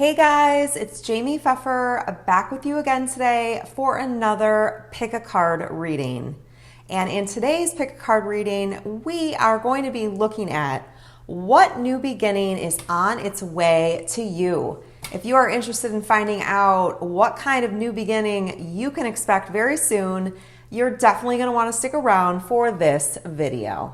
Hey guys, it's Jaime Pfeffer back with you again today for another pick a card reading. And in today's pick a card reading, we are going to be looking at what new beginning is on its way to you. If you are interested in finding out what kind of new beginning you can expect very soon, you're definitely going to want to stick around for this video.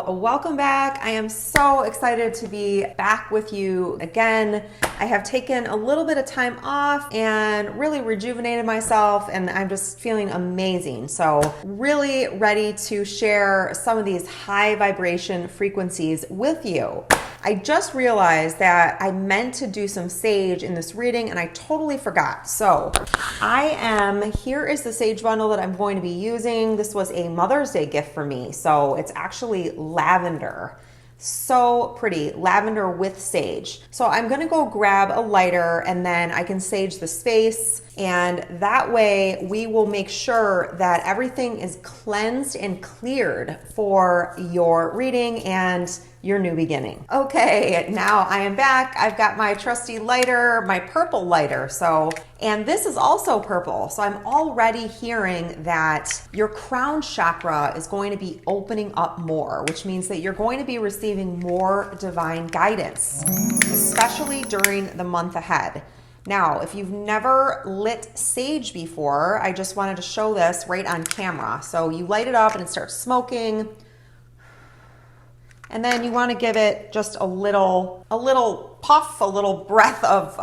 Welcome back. I am so excited to be back with you again. I have taken a little bit of time off and really rejuvenated myself, and I'm just feeling amazing. So really ready to share some of these high vibration frequencies with you. I just realized that I meant to do some sage in this reading and I totally forgot. So here is the sage bundle that I'm going to be using. This was a Mother's Day gift for me. So it's actually lavender. So pretty, lavender with sage. So I'm gonna go grab a lighter and then I can sage the space, and that way we will make sure that everything is cleansed and cleared for your reading and your new beginning. Okay, now I am back. I've got my trusty lighter, my purple lighter. And this is also purple. So I'm already hearing that your crown chakra is going to be opening up more, which means that you're going to be receiving more divine guidance, especially during the month ahead. Now, if you've never lit sage before, I just wanted to show this right on camera. So you light it up and it starts smoking. And then you want to give it just a little puff, a little breath of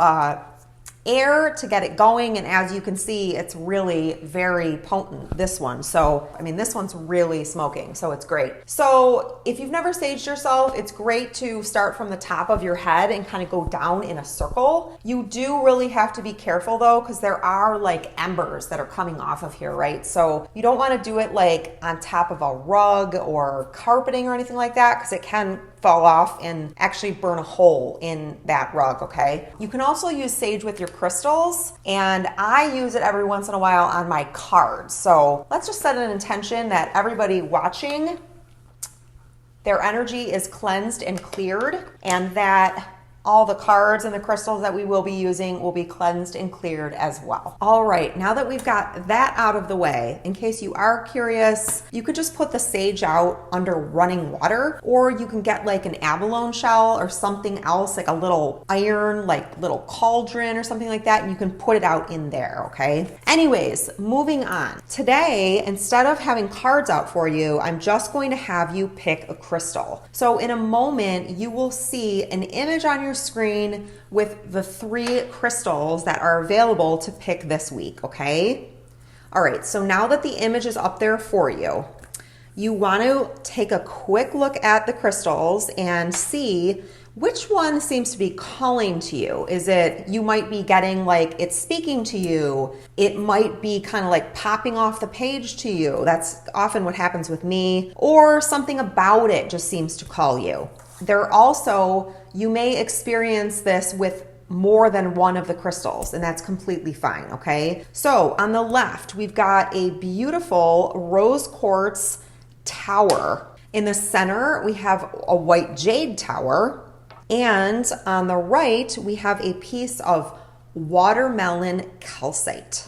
air to get it going. And as you can see, it's really very potent, this one. So, I mean, this one's really smoking, so it's great. So if you've never saged yourself, it's great to start from the top of your head and kind of go down in a circle. You do really have to be careful though, because there are like embers that are coming off of here, right? So you don't want to do it like on top of a rug or carpeting or anything like that, because it can fall off and actually burn a hole in that rug, okay? You can also use sage with your crystals, and I use it every once in a while on my cards. So let's just set an intention that everybody watching, their energy is cleansed and cleared, and that all the cards and the crystals that we will be using will be cleansed and cleared as well. All right, now that we've got that out of the way, in case you are curious, you could just put the sage out under running water, or you can get like an abalone shell or something else, like a little iron, like little cauldron or something like that, and you can put it out in there, okay? Anyways, moving on. Today, instead of having cards out for you, I'm just going to have you pick a crystal. So in a moment, you will see an image on your screen with the 3 crystals that are available to pick this week, okay? All right, so now that the image is up there for you, you want to take a quick look at the crystals and see which one seems to be calling to you. Is it, you might be getting like it's speaking to you. It might be kind of like popping off the page to you. That's often what happens with me. Or something about it just seems to call you. You may experience this with more than one of the crystals, and that's completely fine, okay? So on the left, we've got a beautiful rose quartz tower. In the center, we have a white jade tower. And on the right, we have a piece of watermelon calcite.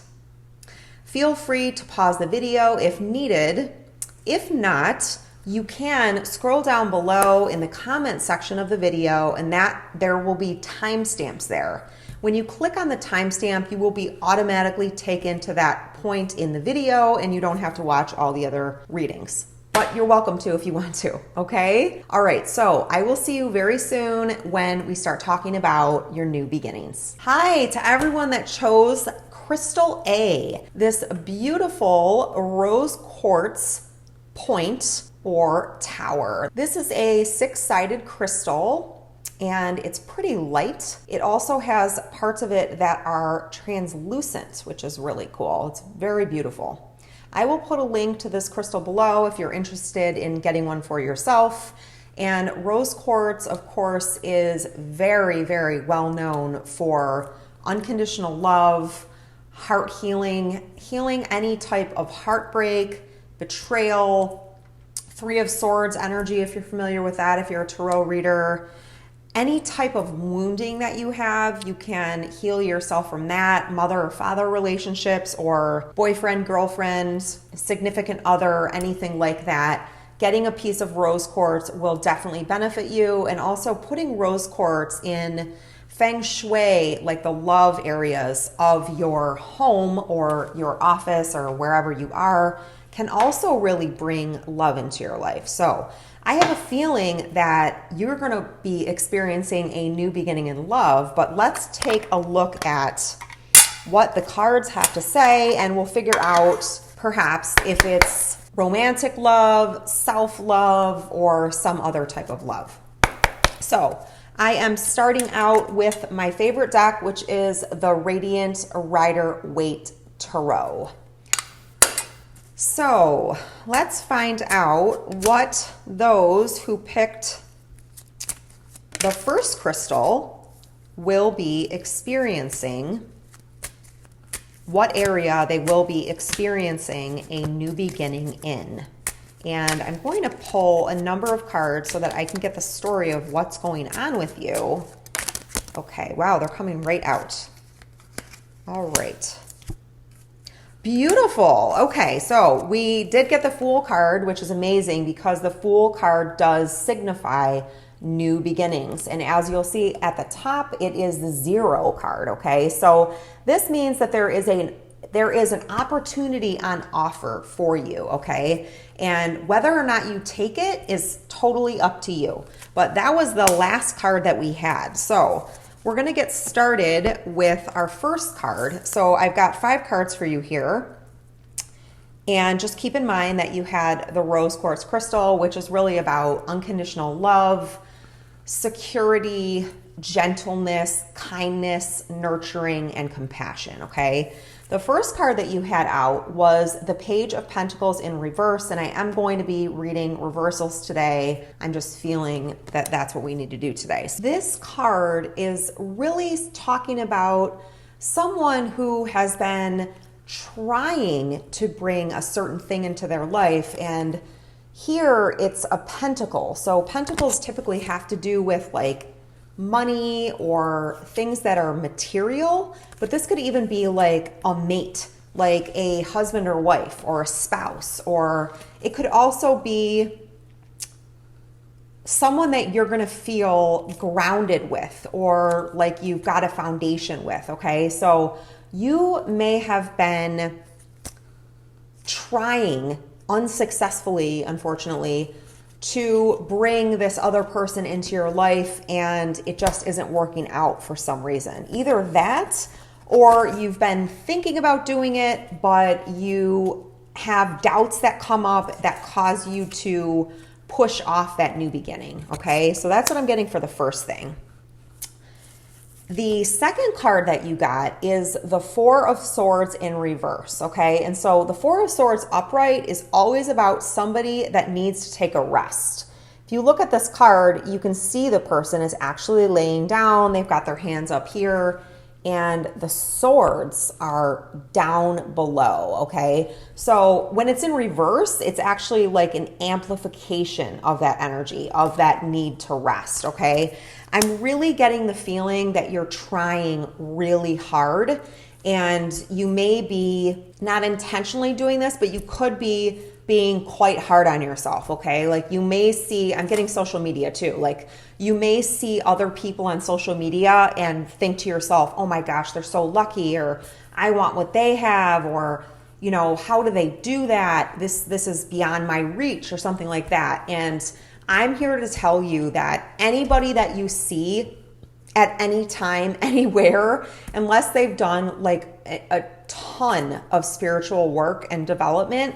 Feel free to pause the video if needed. If not, you can scroll down below in the comment section of the video, and there will be timestamps there. When you click on the timestamp, you will be automatically taken to that point in the video, and you don't have to watch all the other readings. But you're welcome to if you want to, okay? All right, so I will see you very soon when we start talking about your new beginnings. Hi to everyone that chose Crystal A, this beautiful rose quartz point or tower. This is a 6-sided crystal and it's pretty light. It also has parts of it that are translucent, which is really cool. It's very beautiful. I will put a link to this crystal below if you're interested in getting one for yourself. And rose quartz, of course, is very, very well known for unconditional love, heart healing, healing any type of heartbreak, betrayal, Three of Swords energy, if you're familiar with that, if you're a tarot reader. Any type of wounding that you have, you can heal yourself from that. Mother or father relationships, or boyfriend, girlfriend, significant other, anything like that. Getting a piece of rose quartz will definitely benefit you. And also putting rose quartz in feng shui, like the love areas of your home or your office or wherever you are, can also really bring love into your life. So I have a feeling that you're going to be experiencing a new beginning in love, but let's take a look at what the cards have to say, and we'll figure out perhaps if it's romantic love, self-love, or some other type of love. So I am starting out with my favorite deck, which is the Radiant Rider Waite Tarot. So let's find out what those who picked the first crystal will be experiencing, what area they will be experiencing a new beginning in. And I'm going to pull a number of cards so that I can get the story of what's going on with you. Okay, wow, they're coming right out. All right. Beautiful. Okay, so we did get the Fool card, which is amazing because the Fool card does signify new beginnings. And as you'll see at the top, it is the 0 card, okay? So this means that there is an opportunity on offer for you, okay? And whether or not you take it is totally up to you. But that was the last card that we had. So we're going to get started with our first card. So I've got 5 cards for you here. And just keep in mind that you had the rose quartz crystal, which is really about unconditional love, security, gentleness, kindness, nurturing, and compassion, okay? The first card that you had out was the Page of Pentacles in reverse, and I am going to be reading reversals today. I'm just feeling that that's what we need to do today. So this card is really talking about someone who has been trying to bring a certain thing into their life, and here it's a pentacle. So pentacles typically have to do with like money or things that are material, but this could even be like a mate, like a husband or wife or a spouse, or it could also be someone that you're going to feel grounded with or like you've got a foundation with, okay? So you may have been trying unsuccessfully, unfortunately, to bring this other person into your life and it just isn't working out for some reason. Either that, or you've been thinking about doing it, but you have doubts that come up that cause you to push off that new beginning, okay? So that's what I'm getting for the first thing. The second card that you got is the Four of Swords in reverse, okay? And so the Four of Swords upright is always about somebody that needs to take a rest. If you look at this card, you can see the person is actually laying down. They've got their hands up here, and the swords are down below, okay? So when it's in reverse, it's actually like an amplification of that energy, of that need to rest, okay? I'm really getting the feeling that you're trying really hard, and you may be not intentionally doing this, but you could be being quite hard on yourself, okay? Like you may see, I'm getting social media too, like you may see other people on social media and think to yourself, oh my gosh, they're so lucky, or I want what they have, or you know, how do they do that? This is beyond my reach, or something like that. And I'm here to tell you that anybody that you see at any time, anywhere, unless they've done like a ton of spiritual work and development,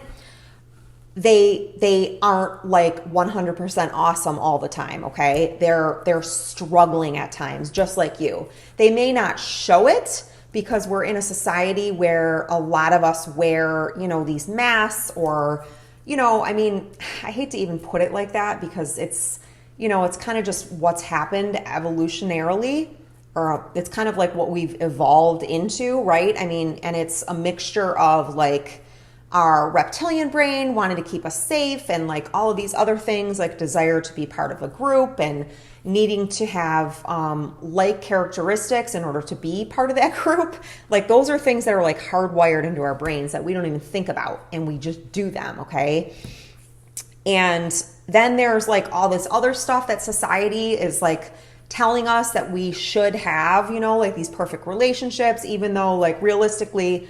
they aren't like 100% awesome all the time, okay? They're struggling at times, just like you. They may not show it because we're in a society where a lot of us wear, you know, these masks, or you know, I mean, I hate to even put it like that because it's, you know, it's kind of just what's happened evolutionarily or it's kind of like what we've evolved into, right? I mean, and it's a mixture of like our reptilian brain wanting to keep us safe and like all of these other things, like desire to be part of a group and needing to have like characteristics in order to be part of that group. Like those are things that are like hardwired into our brains that we don't even think about, and we just do them, okay? And then there's like all this other stuff that society is like telling us that we should have, you know, like these perfect relationships, even though like realistically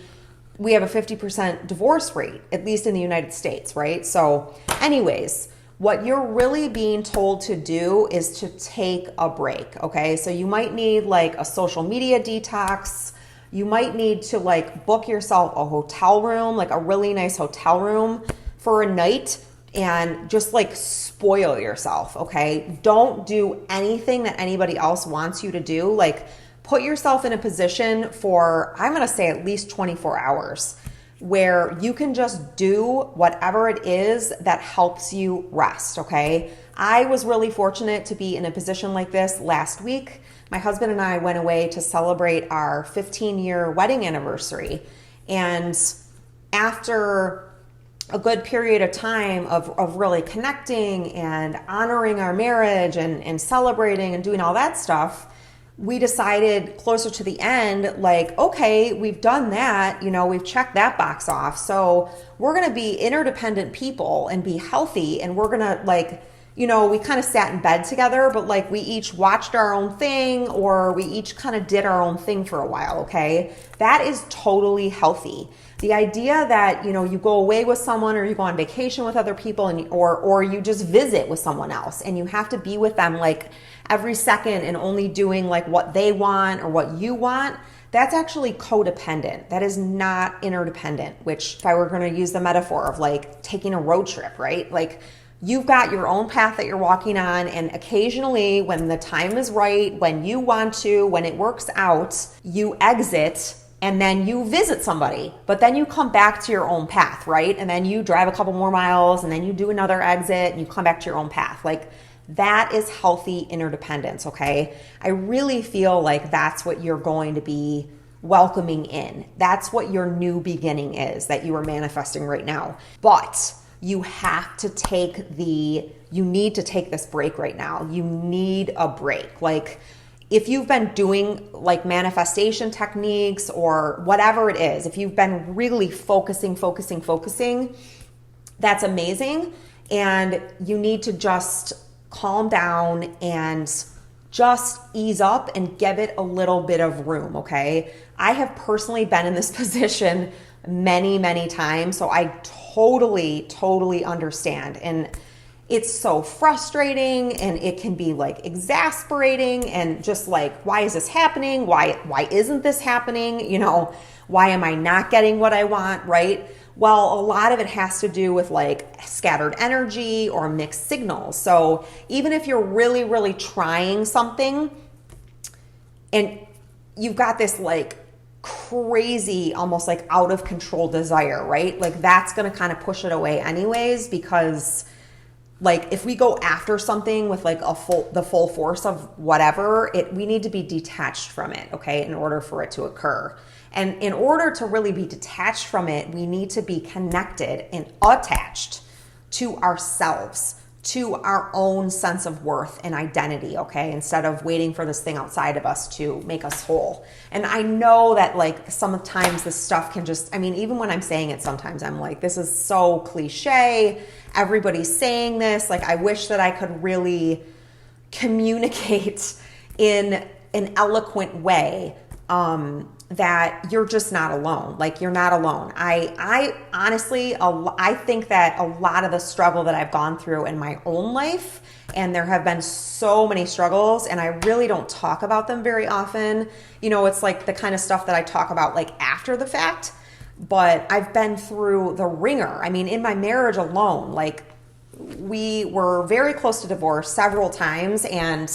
we have a 50% divorce rate, at least in the United States, right? So anyways, what you're really being told to do is to take a break, okay? So you might need like a social media detox. You might need to like book yourself a hotel room, like a really nice hotel room for a night, and just like spoil yourself, okay? Don't do anything that anybody else wants you to do. Like put yourself in a position for, I'm gonna say at least 24 hours where you can just do whatever it is that helps you rest, okay? I was really fortunate to be in a position like this last week. My husband and I went away to celebrate our 15-year wedding anniversary. And after a good period of time of really connecting and honoring our marriage and celebrating and doing all that stuff, we decided closer to the end, like, okay, we've done that, you know, we've checked that box off. So we're going to be interdependent people and be healthy. And we're going to like, you know, we kind of sat in bed together, but like we each watched our own thing, or we each kind of did our own thing for a while. Okay. That is totally healthy. The idea that, you know, you go away with someone or you go on vacation with other people and or you just visit with someone else and you have to be with them like every second and only doing like what they want or what you want, that's actually codependent. That is not interdependent, which if I were going to use the metaphor of like taking a road trip, right? Like you've got your own path that you're walking on, and occasionally when the time is right, when you want to, when it works out, you exit and then you visit somebody, but then you come back to your own path, right? And then you drive a couple more miles and then you do another exit and you come back to your own path. Like that is healthy interdependence, okay? I really feel like that's what you're going to be welcoming in. That's what your new beginning is that you are manifesting right now. But you have to you need to take this break right now. You need a break. Like if you've been doing like manifestation techniques or whatever it is, if you've been really focusing, that's amazing. And you need to just calm down and just ease up and give it a little bit of room, okay? I have personally been in this position many, many times, so I totally understand. And it's so frustrating and it can be like exasperating and just like, why is this happening? Why isn't this happening? You know, why am I not getting what I want, right? Well, a lot of it has to do with like scattered energy or mixed signals. So even if you're really trying something and you've got this like crazy, almost like out of control desire, right? Like that's going to kind of push it away anyways, because like if we go after something with like the full force of whatever, we need to be detached from it, okay, in order for it to occur. And in order to really be detached from it, we need to be connected and attached to ourselves, to our own sense of worth and identity, okay? Instead of waiting for this thing outside of us to make us whole. And I know that like sometimes this stuff can just, I mean, even when I'm saying it, sometimes I'm like, this is so cliche. Everybody's saying this. Like, I wish that I could really communicate in an eloquent way that you're just not alone. Like, you're not alone. I honestly, I think that a lot of the struggle that I've gone through in my own life, and there have been so many struggles, and I really don't talk about them very often. You know, it's like the kind of stuff that I talk about like after the fact, but I've been through the ringer. I mean, in my marriage alone, like we were very close to divorce several times, and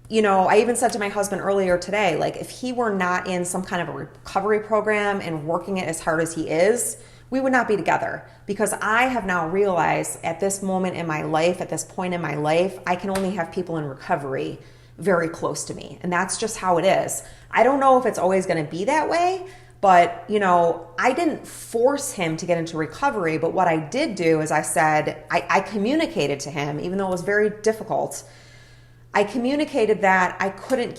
you know, I even said to my husband earlier today, like if he were not in some kind of a recovery program and working it as hard as he is, we would not be together, because I have now realized at this moment in my life, at this point in my life, I can only have people in recovery very close to me. And that's just how it is. I don't know if it's always going to be that way, but, you know, I didn't force him to get into recovery. But what I did do is I said, I communicated to him, even though it was very difficult. I communicated that I couldn't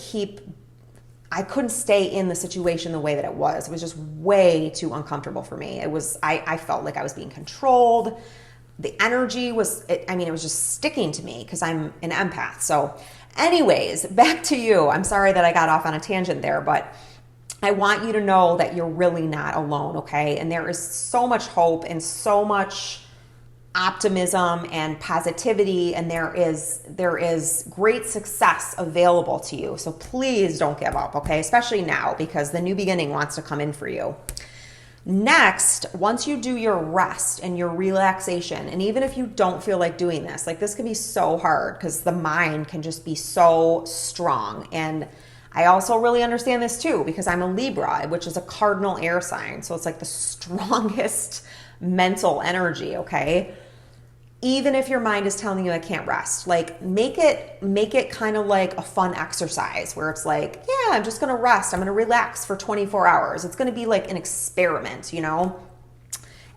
stay in the situation the way that it was. It was just way too uncomfortable for me. I felt like I was being controlled. The energy was, it was just sticking to me because I'm an empath. So anyways, back to you. I'm sorry that I got off on a tangent there, but I want you to know that you're really not alone, okay? And there is so much hope and so much optimism and positivity, and there is great success available to you. So please don't give up, okay? Especially now, because the new beginning wants to come in for you. Next, once you do your rest and your relaxation, and even if you don't feel like doing this, like this can be so hard because the mind can just be so strong. And I also really understand this too because I'm a Libra, which is a cardinal air sign. So it's like the strongest mental energy, okay? Even if your mind is telling you I can't rest, like make it kind of like a fun exercise where it's like, yeah, I'm just going to rest. I'm going to relax for 24 hours. It's going to be like an experiment, you know,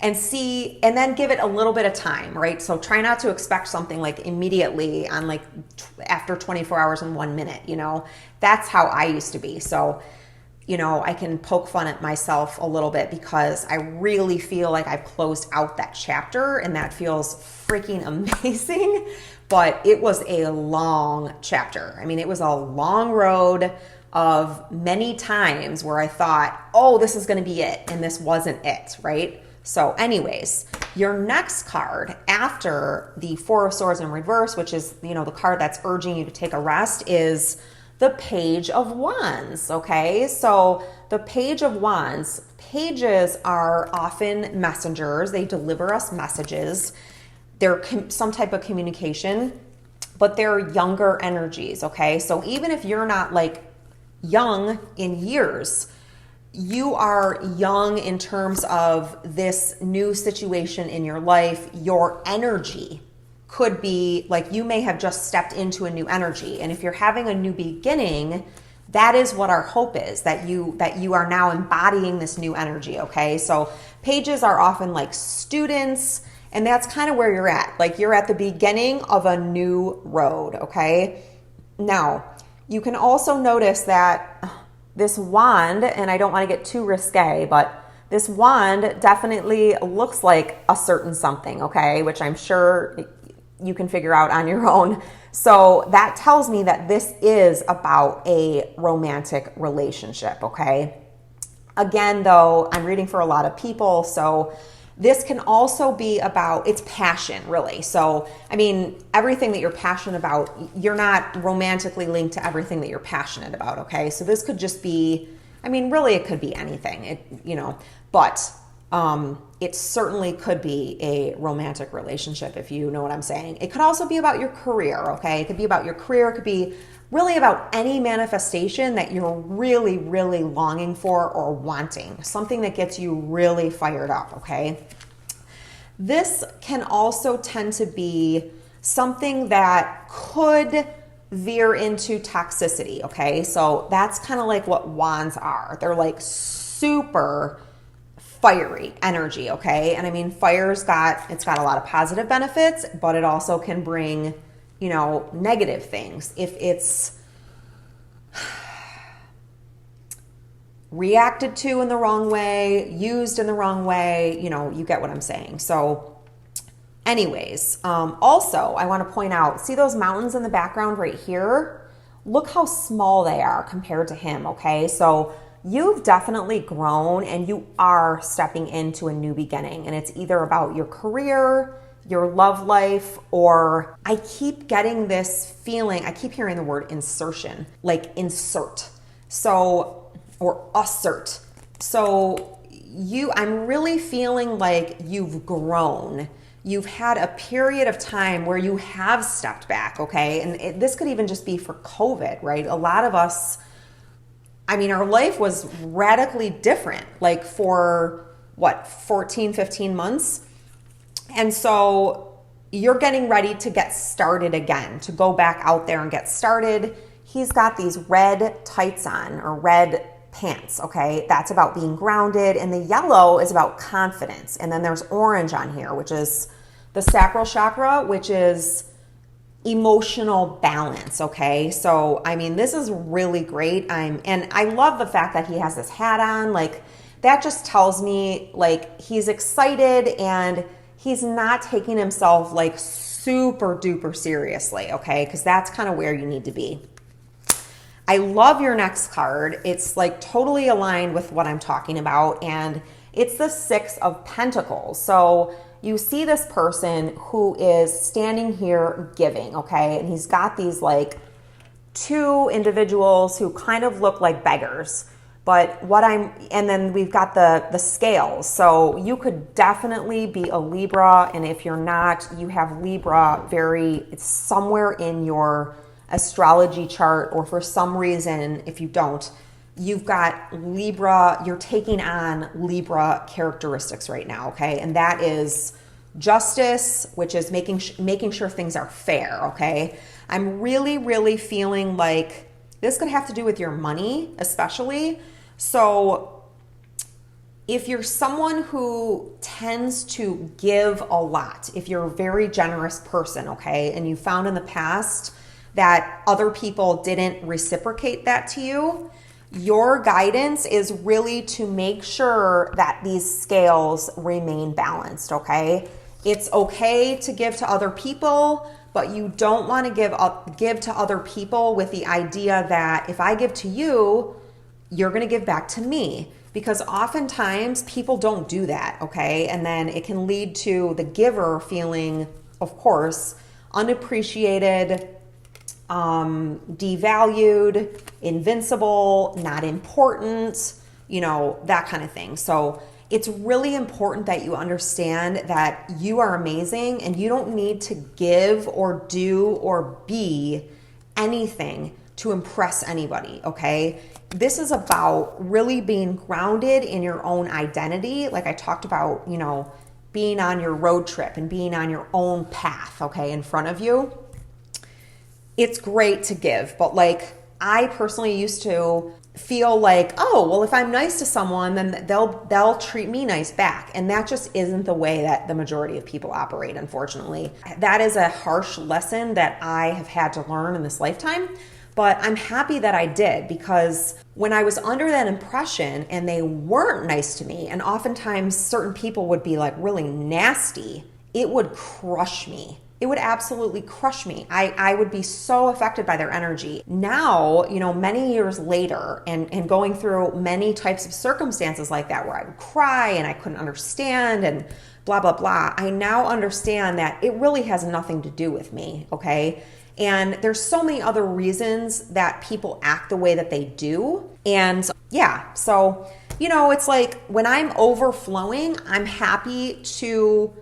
and then give it a little bit of time, right? So try not to expect something like immediately on like after 24 hours and 1 minute, you know, that's how I used to be. So, you know, I can poke fun at myself a little bit because I really feel like I've closed out that chapter and that feels freaking amazing, but it was a long chapter. I mean, it was a long road of many times where I thought, oh, this is going to be it. And this wasn't it, right? So anyways, your next card after the Four of Swords in reverse, which is, you know, the card that's urging you to take a rest, is the Page of Wands, okay? So the Page of Wands, pages are often messengers. They deliver us messages. They're some type of communication, but they're younger energies, okay? So even if you're not like young in years, you are young in terms of this new situation in your life. Your energy could be like you may have just stepped into a new energy. And if you're having a new beginning, that is what our hope is, that you are now embodying this new energy, okay? So pages are often like students, and that's kind of where you're at. Like you're at the beginning of a new road, okay? Now, you can also notice that this wand, and I don't want to get too risque, but this wand definitely looks like a certain something, okay? Which I'm sure you can figure out on your own. So that tells me that this is about a romantic relationship, okay? Again, though, I'm reading for a lot of people, so this can also be about, it's passion, really. So, I mean, everything that you're passionate about, you're not romantically linked to everything that you're passionate about, okay? So this could just be, I mean, really it could be anything, but it certainly could be a romantic relationship, if you know what I'm saying. It could also be about your career, okay? It could be about your career. It could be really about any manifestation that you're really, really longing for or wanting, something that gets you really fired up, okay? This can also tend to be something that could veer into toxicity, okay? So that's kind of like what wands are. They're like super fiery energy, okay? And I mean, it's got a lot of positive benefits, but it also can bring, negative things if it's reacted to in the wrong way, used in the wrong way, you get what I'm saying. So anyways, also I want to point out, see those mountains in the background right here? Look how small they are compared to him, okay? So you've definitely grown and you are stepping into a new beginning, and it's either about your career, your love life, or I keep getting this feeling, I keep hearing the word insertion, like insert. So, or assert. So I'm really feeling like you've grown. You've had a period of time where you have stepped back, okay? And this could even just be for COVID, right? A lot of us, our life was radically different, like for 14, 15 months. And so you're getting ready to get started again, to go back out there and get started, he's got these red tights on, or red pants, okay? That's about being grounded. And the yellow is about confidence. And then there's orange on here, which is the sacral chakra, which is emotional balance, okay? So, I mean, this is really great. And I love the fact that he has this hat on. Like, that just tells me, like, he's excited and he's not taking himself, like, super duper seriously, okay? Because that's kind of where you need to be. I love your next card. It's, like, totally aligned with what I'm talking about, and it's the Six of Pentacles. So you see this person who is standing here giving, okay? And he's got these, like, two individuals who kind of look like beggars. But and then we've got the scales. So you could definitely be a Libra. And if you're not, you have Libra it's somewhere in your astrology chart, or for some reason, if you don't, you've got Libra, you're taking on Libra characteristics right now, okay? And that is justice, which is making sure things are fair, okay? I'm really, really feeling like this could have to do with your money, especially. So if you're someone who tends to give a lot, if you're a very generous person, okay, and you found in the past that other people didn't reciprocate that to you, your guidance is really to make sure that these scales remain balanced, okay? It's okay to give to other people, but you don't want to give to other people with the idea that if I give to you, you're going to give back to me. Because oftentimes people don't do that, okay? And then it can lead to the giver feeling, of course, unappreciated, devalued, invincible, not important, that kind of thing. So it's really important that you understand that you are amazing and you don't need to give or do or be anything to impress anybody, okay? This is about really being grounded in your own identity. Like I talked about, being on your road trip and being on your own path, okay, in front of you. It's great to give, but like I personally used to feel like, oh, well, if I'm nice to someone, then they'll treat me nice back. And that just isn't the way that the majority of people operate, unfortunately. That is a harsh lesson that I have had to learn in this lifetime. But I'm happy that I did, because when I was under that impression and they weren't nice to me, and oftentimes certain people would be like really nasty, it would crush me. It would absolutely crush me. I would be so affected by their energy. Now, many years later and going through many types of circumstances like that where I would cry and I couldn't understand and blah, blah, blah, I now understand that it really has nothing to do with me, okay? And there's so many other reasons that people act the way that they do. And yeah, so, it's like when I'm overflowing, I'm happy to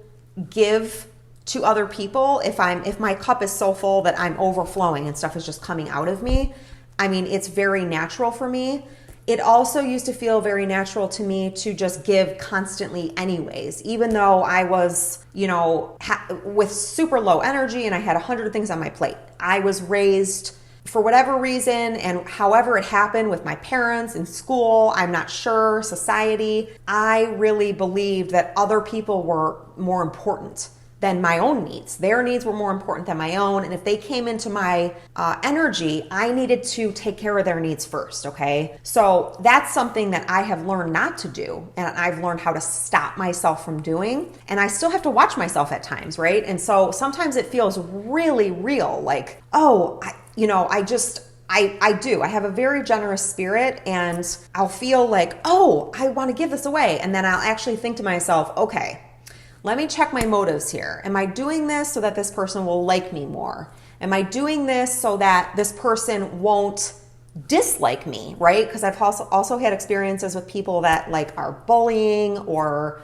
give to other people. If my cup is so full that I'm overflowing and stuff is just coming out of me, I mean, it's very natural for me. It also used to feel very natural to me to just give constantly anyways, even though I was, with super low energy and I had 100 things on my plate. I was raised for whatever reason and however it happened with my parents in school, I'm not sure, society, I really believed that other people were more important than my own needs. Their needs were more important than my own. And if they came into my energy, I needed to take care of their needs first, okay? So that's something that I have learned not to do. And I've learned how to stop myself from doing. And I still have to watch myself at times, right? And so sometimes it feels really real. Like, oh, I do. I have a very generous spirit and I'll feel like, oh, I want to give this away. And then I'll actually think to myself, okay, let me check my motives here. Am I doing this so that this person will like me more? Am I doing this so that this person won't dislike me, right? Because I've also had experiences with people that like are bullying or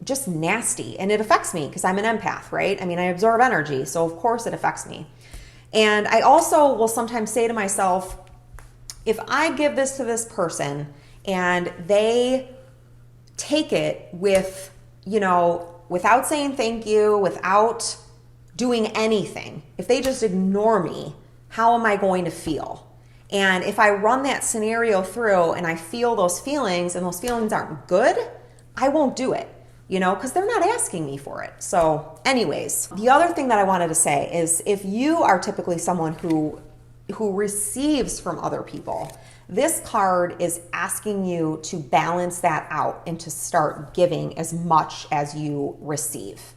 just nasty. And it affects me because I'm an empath, right? I mean, I absorb energy. So of course it affects me. And I also will sometimes say to myself, if I give this to this person and they take it with, without saying thank you, without doing anything, if they just ignore me, how am I going to feel? And if I run that scenario through and I feel those feelings and those feelings aren't good, I won't do it, you know, because they're not asking me for it. So anyways, the other thing that I wanted to say is if you are typically someone who receives from other people, this card is asking you to balance that out and to start giving as much as you receive.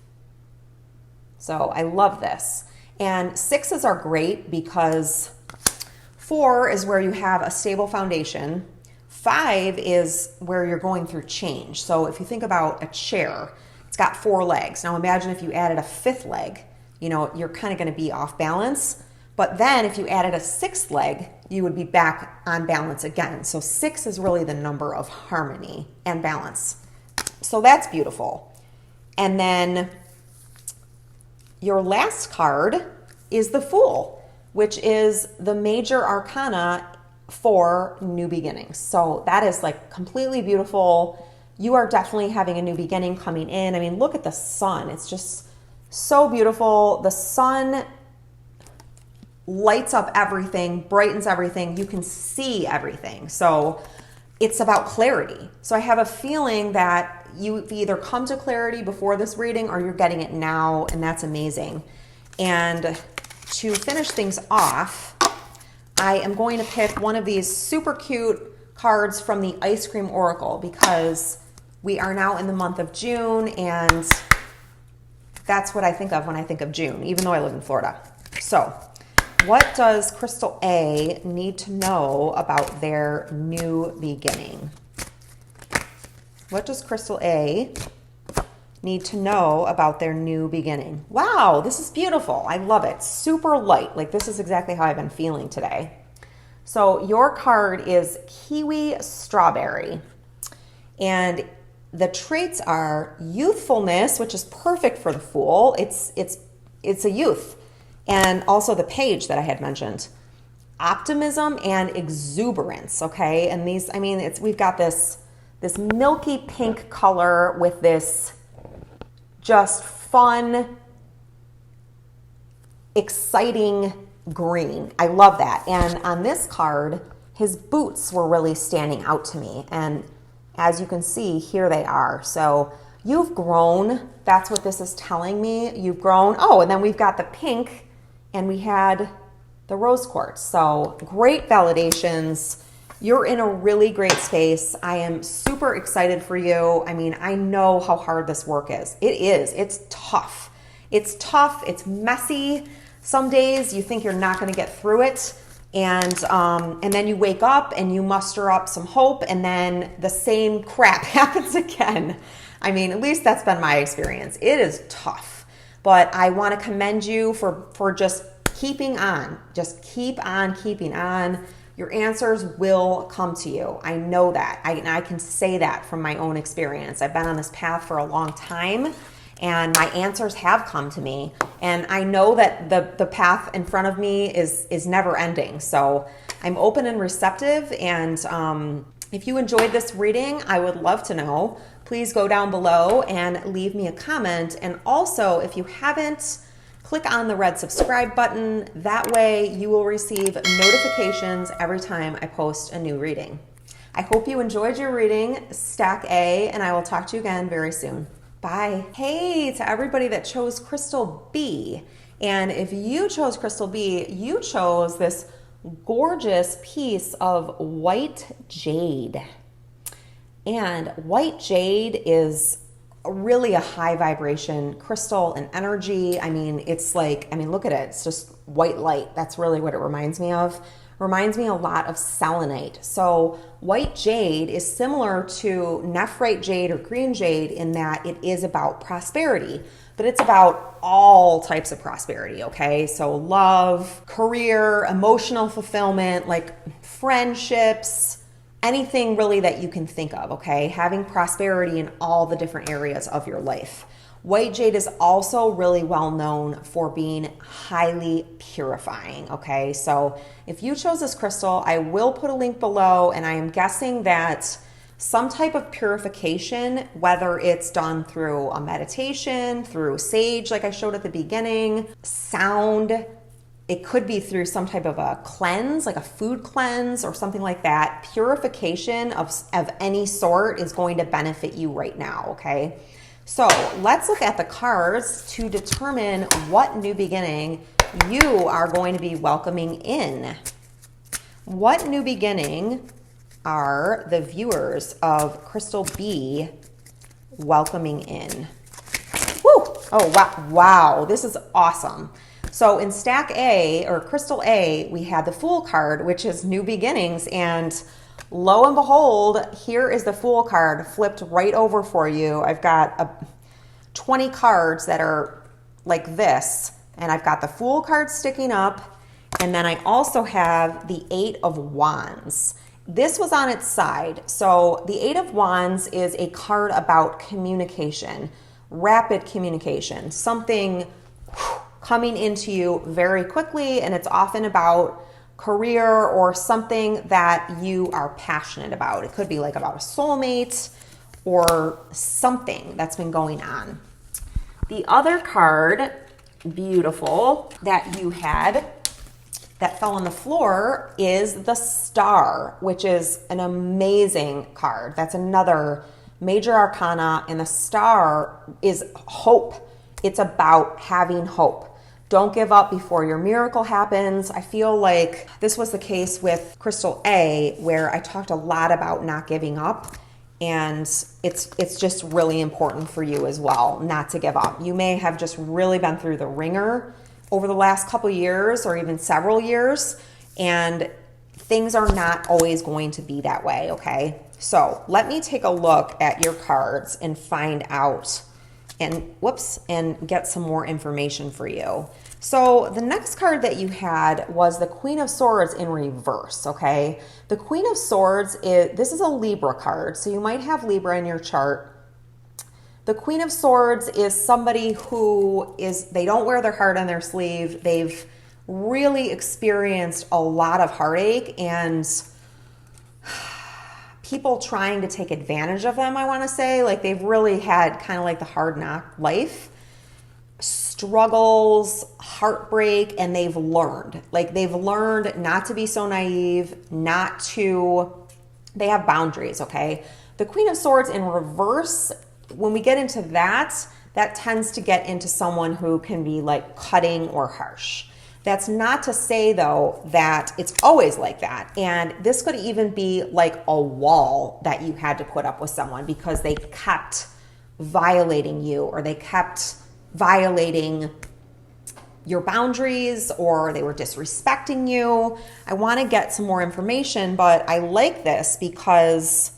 So I love this. And sixes are great because 4 is where you have a stable foundation. 5 is where you're going through change. So if you think about a chair, it's got 4 legs. Now imagine if you added a 5th leg, you know, you're kind of going to be off balance. But then if you added a 6th leg, you would be back on balance again. So 6 is really the number of harmony and balance. So that's beautiful. And then your last card is the Fool, which is the major arcana for new beginnings. So that is like completely beautiful. You are definitely having a new beginning coming in. I mean, look at the sun. It's just so beautiful. The sun lights up everything, brightens everything. You can see everything. So it's about clarity. So I have a feeling that you've either come to clarity before this reading or you're getting it now, and that's amazing. And to finish things off, I am going to pick one of these super cute cards from the Ice Cream Oracle because we are now in the month of June, and that's what I think of when I think of June, even though I live in Florida. So what does Crystal A need to know about their new beginning? What does Crystal A need to know about their new beginning? Wow, this is beautiful. I love it. Super light. Like this is exactly how I've been feeling today. So your card is Kiwi Strawberry. And the traits are youthfulness, which is perfect for the Fool. It's a youth. And also the Page that I had mentioned. Optimism and exuberance, okay? And these, I mean, we've got this milky pink color with this just fun, exciting green. I love that. And on this card, his boots were really standing out to me. And as you can see, here they are. So you've grown. That's what this is telling me. You've grown. Oh, and then we've got the pink and we had the rose quartz. So great validations. You're in a really great space. I am super excited for you. I mean, I know how hard this work is. It is. It's tough. It's tough. It's messy. Some days you think you're not going to get through it. And then you wake up and you muster up some hope and then the same crap happens again. I mean, at least that's been my experience. It is tough. But I want to commend you for just keeping on. Just keep on keeping on. Your answers will come to you. I know that. I can say that from my own experience. I've been on this path for a long time and my answers have come to me. And I know that the path in front of me is never ending. So I'm open and receptive. And if you enjoyed this reading, I would love to know. Please go down below and leave me a comment. And also, if you haven't, click on the red subscribe button. That way you will receive notifications every time I post a new reading. I hope you enjoyed your reading, Stack A, and I will talk to you again very soon. Bye. Hey, to everybody that chose Crystal B. And if you chose Crystal B, you chose this gorgeous piece of white jade. And white jade is really a high vibration crystal and energy. I mean, it's like, I mean, look at it. It's just white light. That's really what it reminds me of. Reminds me a lot of selenite. So white jade is similar to nephrite jade or green jade in that it is about prosperity, but it's about all types of prosperity, okay? So love, career, emotional fulfillment, like friendships, anything really that you can think of, okay? Having prosperity in all the different areas of your life. White jade is also really well known for being highly purifying, okay? So if you chose this crystal, I will put a link below, and I am guessing that some type of purification, whether it's done through a meditation, through sage like I showed at the beginning, sound, It could be through some type of a cleanse, like a food cleanse or something like that. Purification of any sort is going to benefit you right now, okay? So let's look at the cards to determine what new beginning you are going to be welcoming in. What new beginning are the viewers of Crystal B welcoming in? Woo! Oh, wow. Wow, this is awesome. So in stack A, or Crystal A, we had the Fool card, which is new beginnings. And lo and behold, here is the Fool card flipped right over for you. I've got 20 cards that are like this. And I've got the Fool card sticking up. And then I also have the 8 of Wands. This was on its side. So the 8 of Wands is a card about communication, rapid communication, something coming into you very quickly, and it's often about career or something that you are passionate about. It could be like about a soulmate or something that's been going on. The other card, beautiful, that you had that fell on the floor is the Star, which is an amazing card. That's another major arcana, and the Star is hope. It's about having hope. Don't give up before your miracle happens. I feel like this was the case with Crystal A, where I talked a lot about not giving up. And it's just really important for you as well not to give up. You may have just really been through the ringer over the last couple of years or even several years, and things are not always going to be that way, okay? So let me take a look at your cards and find out and get some more information for you. So the next card that you had was the Queen of Swords in reverse, okay? The Queen of Swords this is a Libra card, so you might have Libra in your chart. The Queen of Swords is somebody who they don't wear their heart on their sleeve. They've really experienced a lot of heartache and people trying to take advantage of them, I want to say. Like, they've really had kind of like the hard knock life, struggles, heartbreak, and they've learned. Like, they've learned not to be so naive, they have boundaries, okay? The Queen of Swords in reverse, when we get into that tends to get into someone who can be like cutting or harsh. That's not to say, though, that it's always like that. And this could even be like a wall that you had to put up with someone because they kept violating you, or they kept violating your boundaries, or they were disrespecting you. I want to get some more information, but I like this because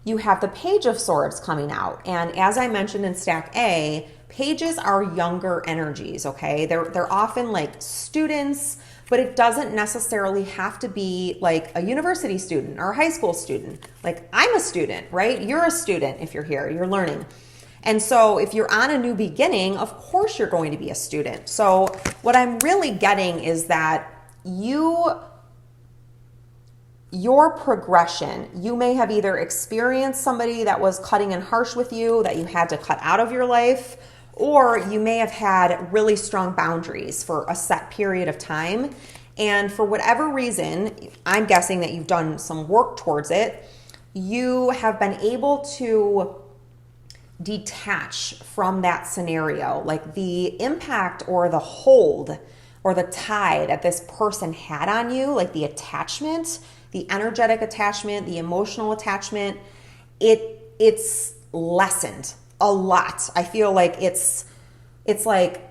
you have the Page of Swords coming out. And as I mentioned in stack A, pages are younger energies, okay? They're often like students, but it doesn't necessarily have to be like a university student or a high school student. Like, I'm a student, right? You're a student if you're here, you're learning. And so if you're on a new beginning, of course you're going to be a student. So what I'm really getting is that your progression, you may have either experienced somebody that was cutting and harsh with you that you had to cut out of your life, or you may have had really strong boundaries for a set period of time. And for whatever reason, I'm guessing that you've done some work towards it, you have been able to detach from that scenario. Like, the impact or the hold or the tie that this person had on you, like the attachment, the energetic attachment, the emotional attachment, it's lessened a lot. I feel like it's like,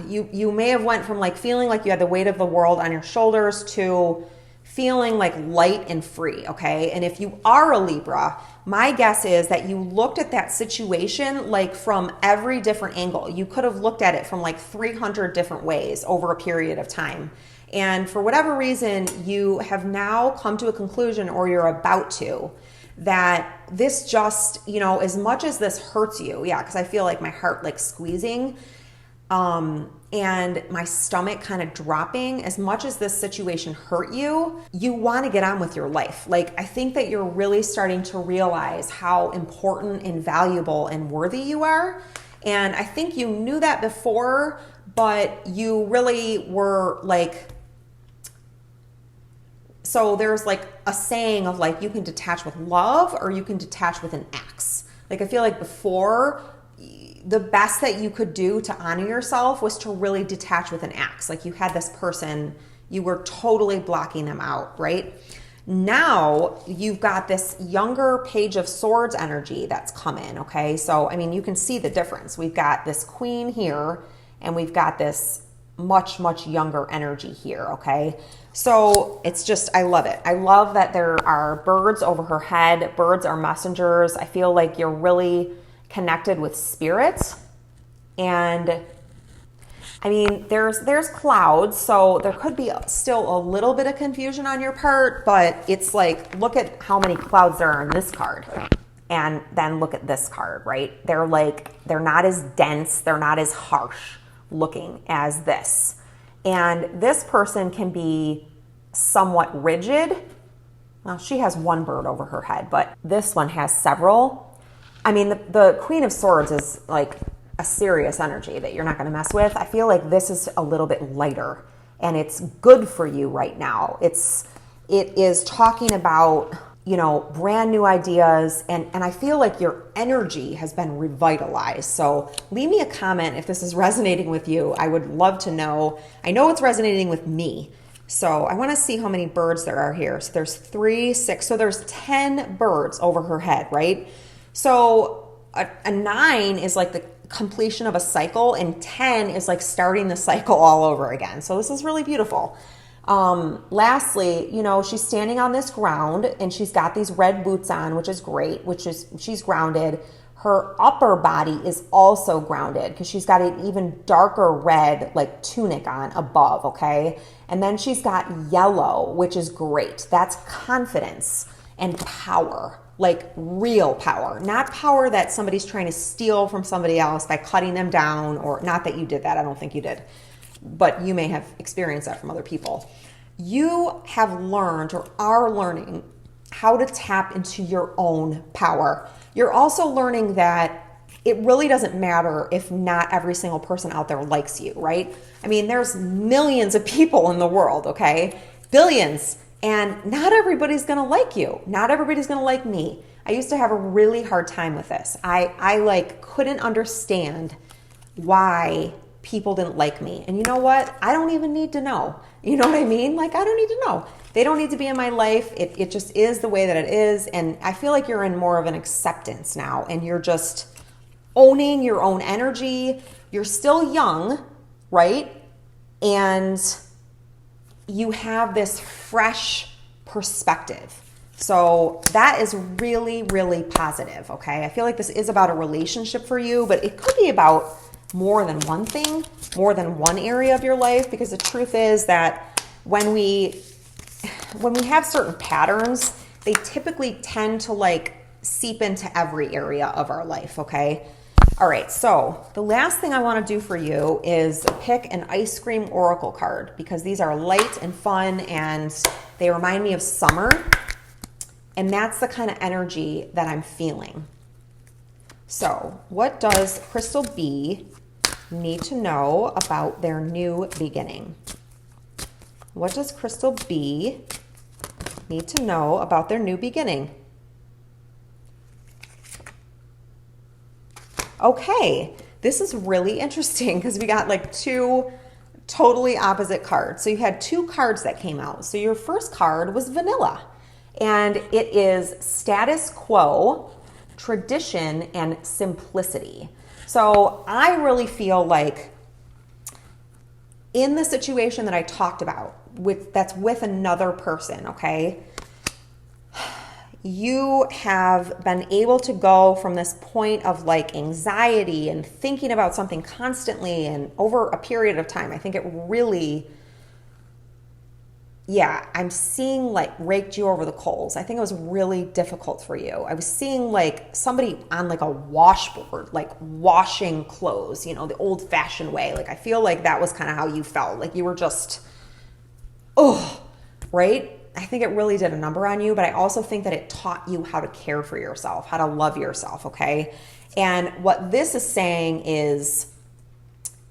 you may have went from like feeling like you had the weight of the world on your shoulders to feeling like light and free, okay? And if you are a Libra, my guess is that you looked at that situation like from every different angle. You could have looked at it from like 300 different ways over a period of time. And for whatever reason, you have now come to a conclusion, or you're about to, that this just, as much as this hurts you, because I feel like my heart like squeezing, and my stomach kind of dropping, as much as this situation hurt you, you want to get on with your life. Like, I think that you're really starting to realize how important and valuable and worthy you are. And I think you knew that before, but you really were like, so there's like a saying of like, you can detach with love or you can detach with an axe. Like I feel like before, the best that you could do to honor yourself was to really detach with an axe. Like you had this person, you were totally blocking them out, right? Now you've got this younger Page of Swords energy that's come in, okay? So, I mean, you can see the difference. We've got this queen here and we've got this much, much younger energy here, okay? So it's just, I love it. I love that there are birds over her head. Birds are messengers. I feel like you're really connected with spirit. And I mean, there's clouds, so there could be still a little bit of confusion on your part, but it's like, look at how many clouds there are in this card. And then look at this card, right? They're not as dense, they're not as harsh looking as this. And this person can be somewhat rigid. Well, she has one bird over her head, but this one has several. I mean, the Queen of Swords is like a serious energy that you're not going to mess with. I feel like this is a little bit lighter and it's good for you right now. It is talking about, you know, brand new ideas, and I feel like your energy has been revitalized. So leave me a comment if this is resonating with you. I would love to know. I know it's resonating with me. So I want to see how many birds there are here. So there's 3, 6, so there's 10 birds over her head, right? So a 9 is like the completion of a cycle, and 10 is like starting the cycle all over again. So this is really beautiful. Lastly, you know, she's standing on this ground and she's got these red boots on, which is great, she's grounded. Her upper body is also grounded because she's got an even darker red like tunic on above, okay? And then she's got yellow, which is great. That's confidence and power. Like real power, not power that somebody's trying to steal from somebody else by cutting them down, or not that you did that. I don't think you did, but you may have experienced that from other people. You have learned or are learning how to tap into your own power. You're also learning that it really doesn't matter if not every single person out there likes you, right? I mean, there's millions of people in the world, okay? Billions. And not everybody's going to like you. Not everybody's going to like me. I used to have a really hard time with this. I like couldn't understand why people didn't like me. And you know what? I don't even need to know. You know what I mean? Like, I don't need to know. They don't need to be in my life. It just is the way that it is. And I feel like you're in more of an acceptance now, and you're just owning your own energy. You're still young, right? And you have this fresh perspective. So that is really, really positive, okay? I feel like this is about a relationship for you, but it could be about more than one thing, more than one area of your life, because the truth is that when we have certain patterns, they typically tend to like seep into every area of our life, okay? All right, so the last thing I want to do for you is pick an ice cream oracle card, because these are light and fun and they remind me of summer, and that's the kind of energy that I'm feeling. So what does Crystal B need to know about their new beginning? What does Crystal B need to know about their new beginning? Okay, this is really interesting because we got like 2 totally opposite cards. So you had 2 cards that came out. So your first card was vanilla, and it is status quo, tradition, and simplicity. So I really feel like in the situation that I talked about, that's with another person, okay? You have been able to go from this point of like anxiety and thinking about something constantly and over a period of time. I think it really, I'm seeing like raked you over the coals. I think it was really difficult for you. I was seeing like somebody on like a washboard, like washing clothes, you know, the old fashioned way. Like I feel like that was kind of how you felt. Like you were just, right? I think it really did a number on you, but I also think that it taught you how to care for yourself, how to love yourself, okay? And what this is saying is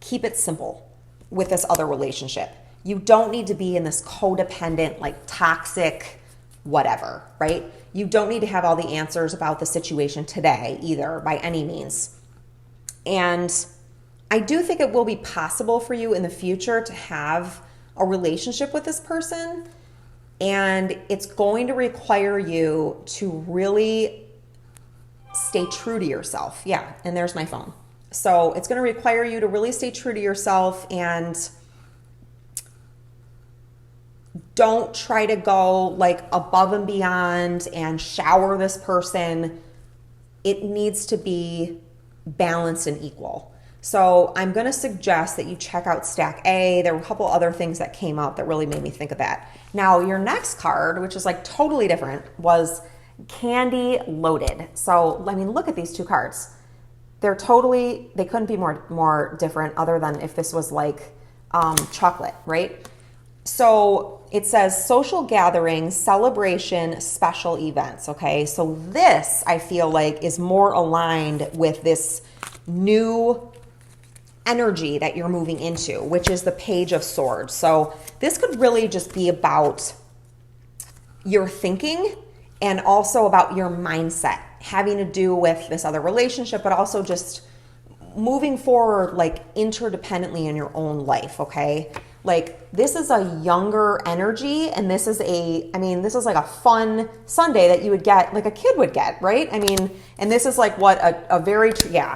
keep it simple. with this other relationship. You don't need to be in this codependent, like toxic, whatever, right? You don't need to have all the answers about the situation today either, by any means. And I do think it will be possible for you in the future to have a relationship with this person, and it's going to require you to really stay true to yourself. Yeah, and there's my phone. So it's going to require you to really stay true to yourself, and don't try to go like above and beyond and shower this person. It needs to be balanced and equal. So I'm going to suggest that you check out Stack A. There were a couple other things that came up that really made me think of that. Now, your next card, which is like totally different, was Candy Loaded. So, I mean, look at these two cards. They couldn't be more different, other than if this was like chocolate, right? So it says social gatherings, celebration, special events, okay? So this, I feel like, is more aligned with this new energy that you're moving into, which is the Page of Swords. So this could really just be about your thinking and also about your mindset, having to do with this other relationship, but also just moving forward like interdependently in your own life, okay? Like this is a younger energy, and this is like a fun Sunday that you would get, like a kid would get, right? I mean, and this is like what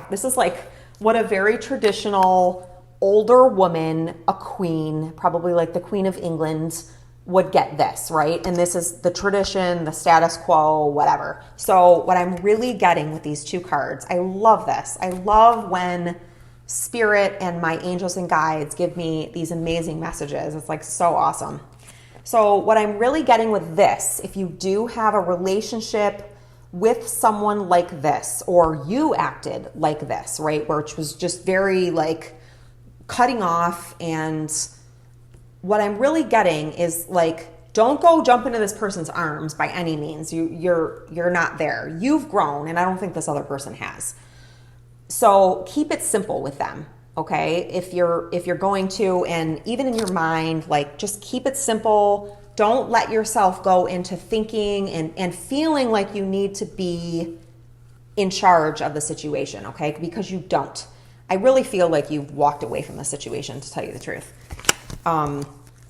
this is like what a very traditional older woman, a queen, probably like the Queen of England, would get this, right? And this is the tradition, the status quo, whatever. So what I'm really getting with these two cards, I love this. I love when Spirit and my angels and guides give me these amazing messages. It's like so awesome. So what I'm really getting with this, if you do have a relationship with someone like this, or you acted like this, right, which was just very like cutting off, and what I'm really getting is like, don't go jump into this person's arms by any means. You're not there. You've grown, and I don't think this other person has. So keep it simple with them, okay? If you're going to, and even in your mind, like just keep it simple. Don't let yourself go into thinking and feeling like you need to be in charge of the situation, okay? Because you don't. I really feel like you've walked away from the situation, to tell you the truth.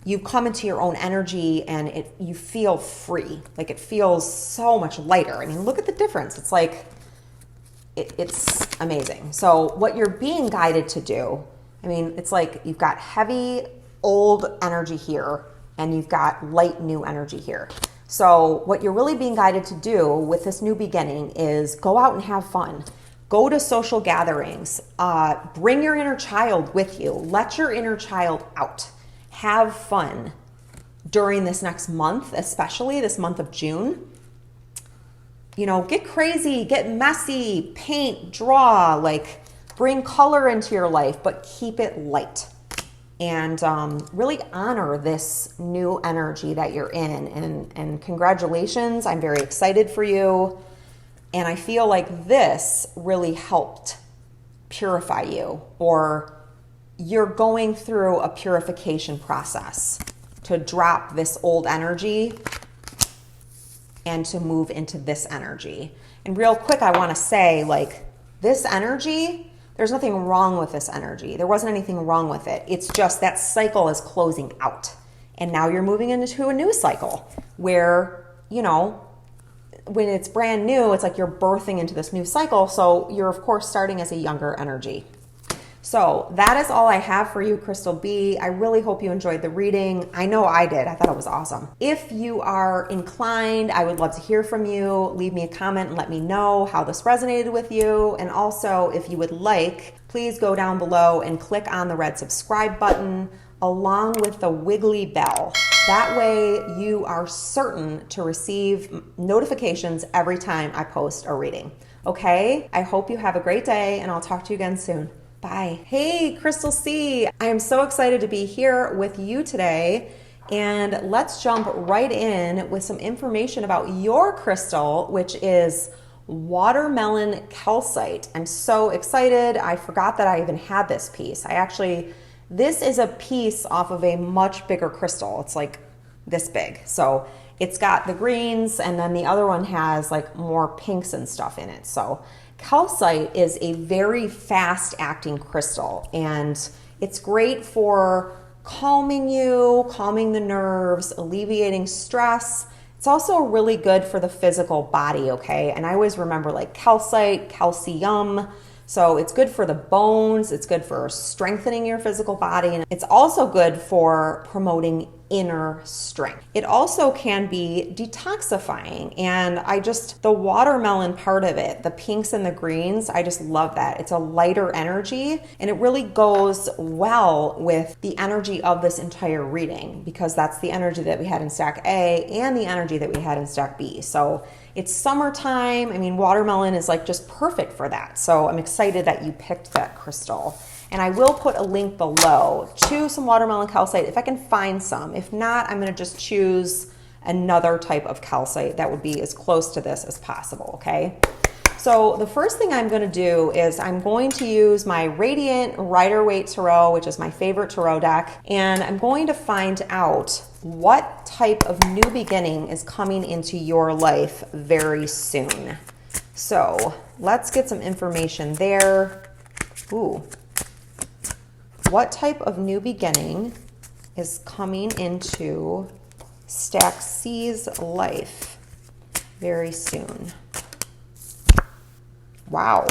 You come into your own energy, and you feel free. Like it feels so much lighter. I mean, look at the difference. It's like, it's amazing. So what you're being guided to do, I mean, it's like you've got heavy old energy here, and you've got light new energy here. So what you're really being guided to do with this new beginning is go out and have fun. Go to social gatherings. Bring your inner child with you. Let your inner child out. Have fun during this next month, especially this month of June. You know, get crazy, get messy, paint, draw, like bring color into your life, but keep it light. And really honor this new energy that you're in. And congratulations, I'm very excited for you. And I feel like this really helped purify you, or you're going through a purification process to drop this old energy and to move into this energy. And real quick, I want to say, like, this energy, there's nothing wrong with this energy. There wasn't anything wrong with it. It's just that cycle is closing out. And now you're moving into a new cycle where, you know, when it's brand new, it's like you're birthing into this new cycle. So you're, of course, starting as a younger energy. So that is all I have for you, Crystal B. I really hope you enjoyed the reading. I know I did. I thought it was awesome. If you are inclined, I would love to hear from you. Leave me a comment and let me know how this resonated with you. And also, if you would like, please go down below and click on the red subscribe button along with the wiggly bell. That way you are certain to receive notifications every time I post a reading. Okay? I hope you have a great day, and I'll talk to you again soon. Bye. Hey, Crystal C. I am so excited to be here with you today. And let's jump right in with some information about your crystal, which is watermelon calcite. I'm so excited. I forgot that I even had this piece. I actually This is a piece off of a much bigger crystal. It's like this big. So it's got the greens, and then the other one has like more pinks and stuff in it. So calcite is a very fast acting crystal, and it's great for calming you, calming the nerves, alleviating stress. It's also really good for the physical body, okay? And I always remember like calcite, calcium. So it's good for the bones, it's good for strengthening your physical body, and it's also good for promoting inner strength. It also can be detoxifying, and the watermelon part of it, the pinks and the greens, I just love that. It's a lighter energy, and it really goes well with the energy of this entire reading, because that's the energy that we had in stack A and the energy that we had in stack B. So it's summertime. I mean, watermelon is like just perfect for that. So I'm excited that you picked that crystal. And I will put a link below to some watermelon calcite if I can find some. If not, I'm going to just choose another type of calcite that would be as close to this as possible, okay? So the first thing I'm going to do is I'm going to use my Radiant Rider-Waite Tarot, which is my favorite tarot deck, and I'm going to find out what type of new beginning is coming into your life very soon. So let's get some information there. Ooh. What type of new beginning is coming into stack C's life very soon? Wow.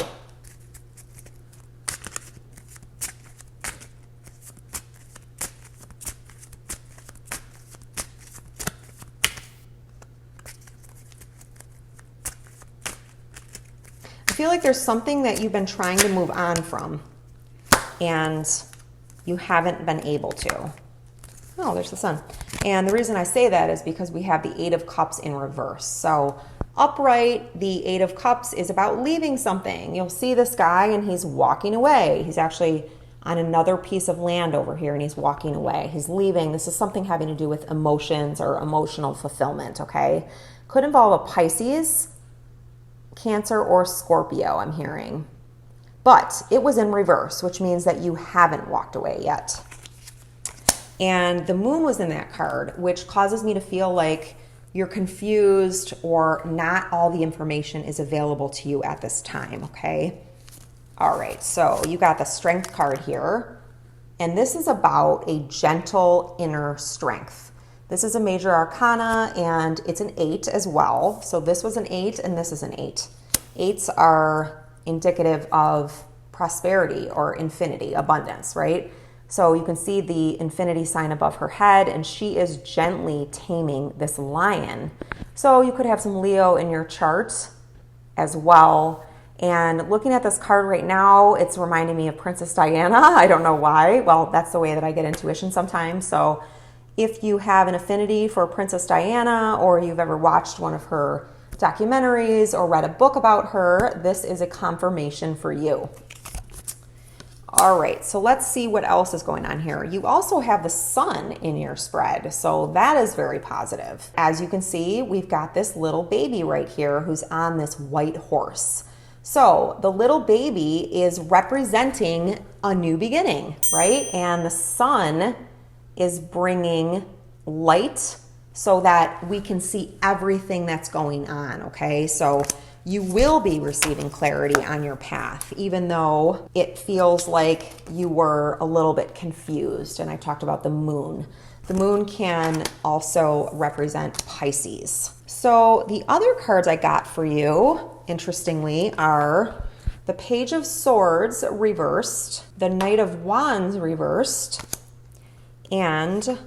I feel like there's something that you've been trying to move on from, and you haven't been able to. Oh, there's the sun. And the reason I say that is because we have the Eight of Cups in reverse. So upright, the Eight of Cups is about leaving something. You'll see this guy and he's walking away. He's actually on another piece of land over here and he's walking away. He's leaving. This is something having to do with emotions or emotional fulfillment, okay? Could involve a Pisces, Cancer, or Scorpio, I'm hearing. But it was in reverse, which means that you haven't walked away yet. And the moon was in that card, which causes me to feel like you're confused or not all the information is available to you at this time, okay? All right, so you got the Strength card here, and this is about a gentle inner strength. This is a major arcana, and it's an 8 as well. So this was an 8, and this is an 8. 8s are indicative of prosperity or infinity, abundance, right? So you can see the infinity sign above her head, and she is gently taming this lion. So you could have some Leo in your chart as well. And looking at this card right now, it's reminding me of Princess Diana. I don't know why. Well, that's the way that I get intuition sometimes. So if you have an affinity for Princess Diana, or you've ever watched one of her documentaries or read a book about her, this is a confirmation for you. All right, so let's see what else is going on here. You also have the sun in your spread, so that is very positive. As you can see, we've got this little baby right here who's on this white horse. So the little baby is representing a new beginning, right? And the sun is bringing light so that we can see everything that's going on, okay? So you will be receiving clarity on your path, even though it feels like you were a little bit confused. And I talked about the moon. The moon can also represent Pisces. So the other cards I got for you, interestingly, are the Page of Swords reversed, the Knight of Wands reversed, and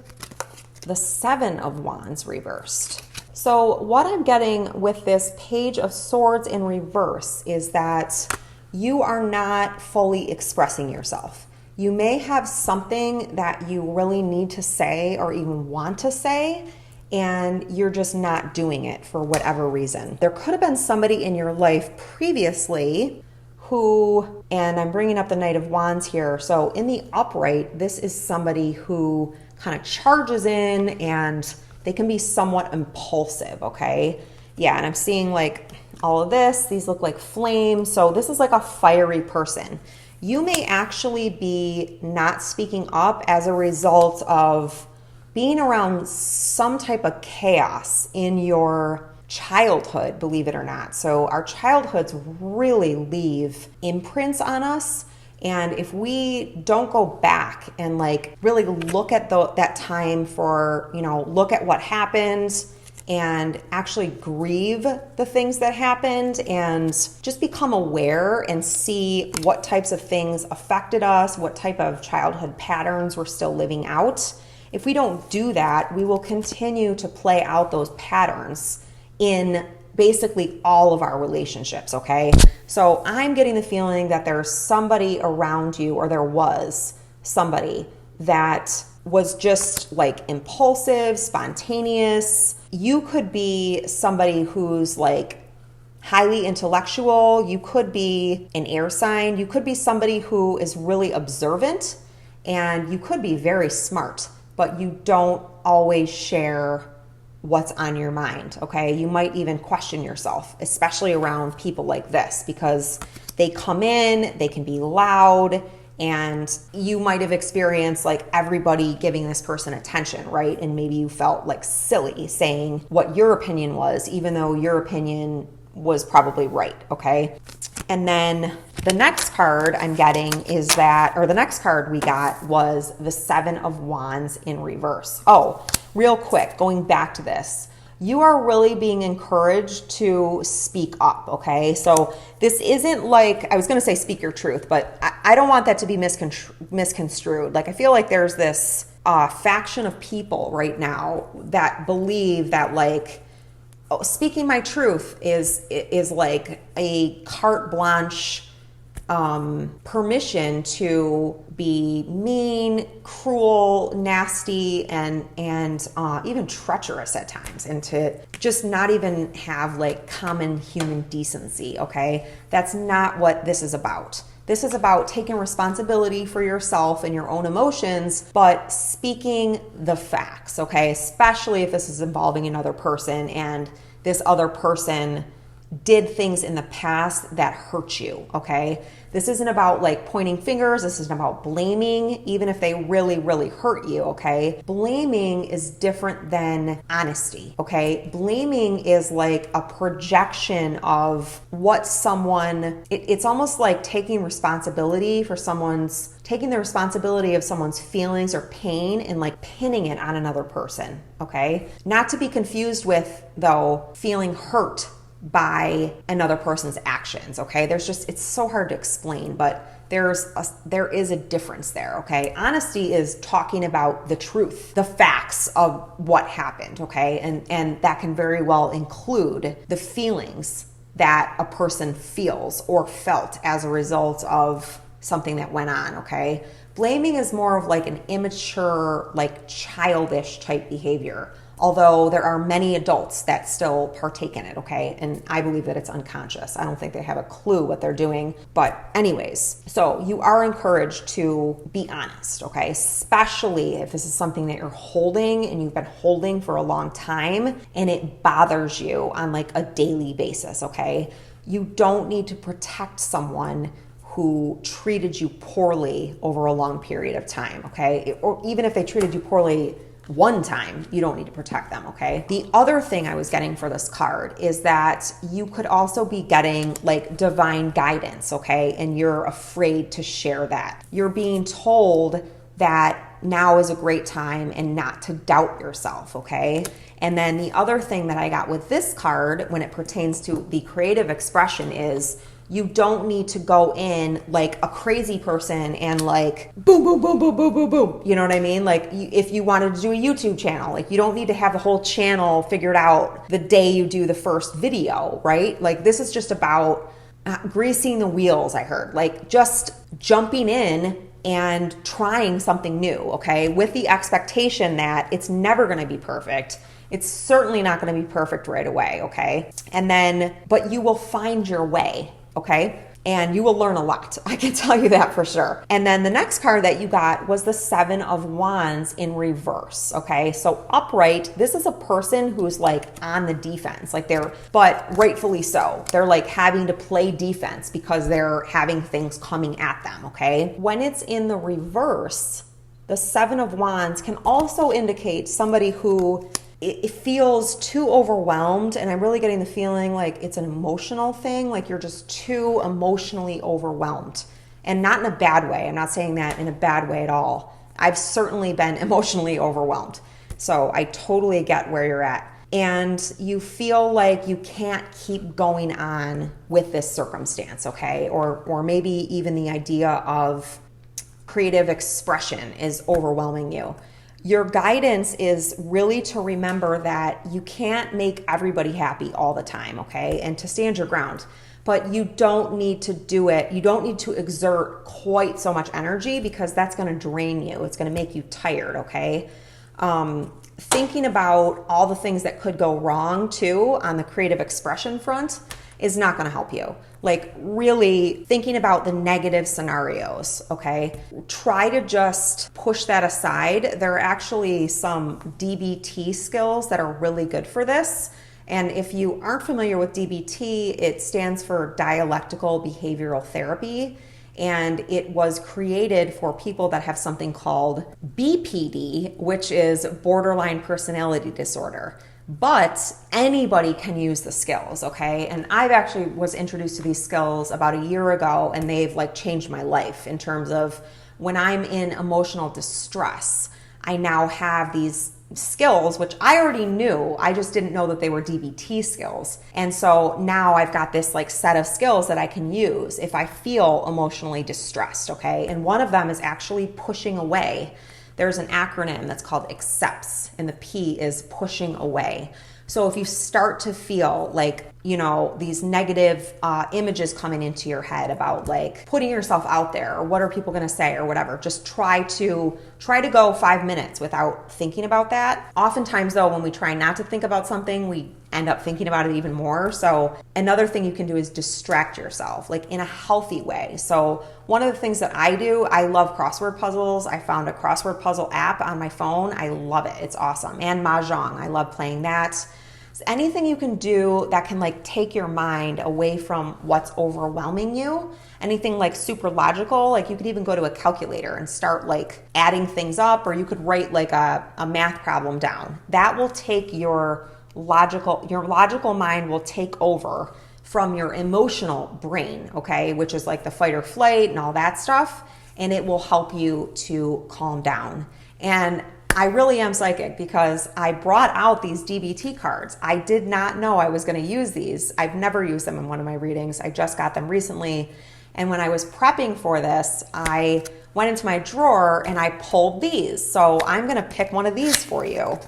the Seven of Wands reversed. So what I'm getting with this Page of Swords in reverse is that you are not fully expressing yourself. You may have something that you really need to say or even want to say, and you're just not doing it for whatever reason. There could have been somebody in your life previously who, and I'm bringing up the Knight of Wands here, so in the upright, this is somebody who kind of charges in and they can be somewhat impulsive, okay? Yeah, and I'm seeing like all of this. These look like flames. So this is like a fiery person. you may actually be not speaking up as a result of being around some type of chaos in your childhood, believe it or not. So our childhoods really leave imprints on us. And if we don't go back and like really look at that time for, look at what happened and actually grieve the things that happened and just become aware and see what types of things affected us, what type of childhood patterns we're still living out. If we don't do that, we will continue to play out those patterns in basically all of our relationships, okay? So I'm getting the feeling that there's somebody around you, or there was somebody that was just like impulsive, spontaneous. You could be somebody who's like highly intellectual. You could be an air sign. You could be somebody who is really observant, and you could be very smart, but you don't always share what's on your mind, okay? You might even question yourself, especially around people like this, because they come in, they can be loud, and you might have experienced like everybody giving this person attention, right? And maybe you felt like silly saying what your opinion was, even though your opinion was probably right, okay? And then the next card I'm getting is that, or the next card we got was the Seven of Wands in reverse. Oh, real quick, going back to this, you are really being encouraged to speak up, okay? So this isn't like, I was gonna say speak your truth, but I don't want that to be misconstrued. Like, I feel like there's this faction of people right now that believe that like, speaking my truth is like a carte blanche permission to be mean, cruel, nasty, and even treacherous at times, and to just not even have like common human decency, okay? That's not what this is about. This is about taking responsibility for yourself and your own emotions, but speaking the facts, okay? Especially if this is involving another person and this other person did things in the past that hurt you, okay? This isn't about like pointing fingers. This isn't about blaming, even if they really, really hurt you, okay? Blaming is different than honesty, okay? Blaming is like a projection of what someone, it's almost like taking responsibility for taking the responsibility of someone's feelings or pain and like pinning it on another person, okay? Not to be confused with, though, feeling hurt by another person's actions, okay? It's so hard to explain, but there is a difference there, okay? Honesty is talking about the truth, the facts of what happened, okay? And that can very well include the feelings that a person feels or felt as a result of something that went on, okay? Blaming is more of like an immature, like childish type behavior. Although there are many adults that still partake in it, okay? And I believe that it's unconscious. I don't think they have a clue what they're doing. But anyways, so you are encouraged to be honest, okay? Especially if this is something that you're holding and you've been holding for a long time and it bothers you on like a daily basis, okay? You don't need to protect someone who treated you poorly over a long period of time, okay? Or even if they treated you poorly one time, you don't need to protect them, okay? The other thing I was getting for this card is that you could also be getting like divine guidance, okay? And you're afraid to share that. You're being told that now is a great time and not to doubt yourself, okay? And then the other thing that I got with this card when it pertains to the creative expression is you don't need to go in like a crazy person and like boom, boom, boom, boom, boom, boom, boom. You know what I mean? Like if you wanted to do a YouTube channel, like you don't need to have the whole channel figured out the day you do the first video, right? Like this is just about greasing the wheels, I heard. Like just jumping in and trying something new, okay? With the expectation that it's never gonna be perfect. It's certainly not gonna be perfect right away, okay? And then, but you will find your way. Okay, And you will learn a lot. I can tell you that for sure. And then the next card that you got was the Seven of Wands in reverse. Okay, so upright, this is a person who's like on the defense, like but rightfully so. They're like having to play defense because they're having things coming at them. Okay, when it's in the reverse, the Seven of Wands can also indicate somebody who it feels too overwhelmed, and I'm really getting the feeling like it's an emotional thing, like you're just too emotionally overwhelmed, and not in a bad way. I'm not saying that in a bad way at all. I've certainly been emotionally overwhelmed, so I totally get where you're at. And you feel like you can't keep going on with this circumstance, okay? Or maybe even the idea of creative expression is overwhelming you. Your guidance is really to remember that you can't make everybody happy all the time, okay? And to stand your ground. But you don't need to do it. You don't need to exert quite so much energy because that's going to drain you. It's going to make you tired, okay? Thinking about all the things that could go wrong too on the creative expression front is not going to help you. Like really thinking about the negative scenarios, okay? Try to just push that aside. There are actually some DBT skills that are really good for this. And if you aren't familiar with DBT, it stands for dialectical behavioral therapy. And it was created for people that have something called BPD, which is borderline personality disorder. But anybody can use the skills, okay? And I've actually was introduced to these skills about a year ago, and they've like changed my life in terms of when I'm in emotional distress, I now have these skills, which I already knew. I just didn't know that they were DBT skills. And so now I've got this like set of skills that I can use if I feel emotionally distressed, okay? And one of them is actually pushing away. There's an acronym that's called ACCEPTS, and the P is pushing away. So if you start to feel like, you know, these negative images coming into your head about like putting yourself out there or what are people going to say or whatever, just try to go 5 minutes without thinking about that. Oftentimes though, when we try not to think about something, we end up thinking about it even more. So another thing you can do is distract yourself, like in a healthy way. So one of the things that I do, I love crossword puzzles. I found a crossword puzzle app on my phone. I love it. It's awesome. And Mahjong. I love playing that. Anything you can do that can like take your mind away from what's overwhelming you, anything like super logical, like you could even go to a calculator and start like adding things up, or you could write like a math problem down. That will take your logical mind will take over from your emotional brain, okay, which is like the fight or flight and all that stuff, and it will help you to calm down. And I really am psychic because I brought out these DBT cards. I did not know I was going to use these. I've never used them in one of my readings. I just got them recently. And when I was prepping for this, I went into my drawer and I pulled these. So I'm going to pick one of these for you.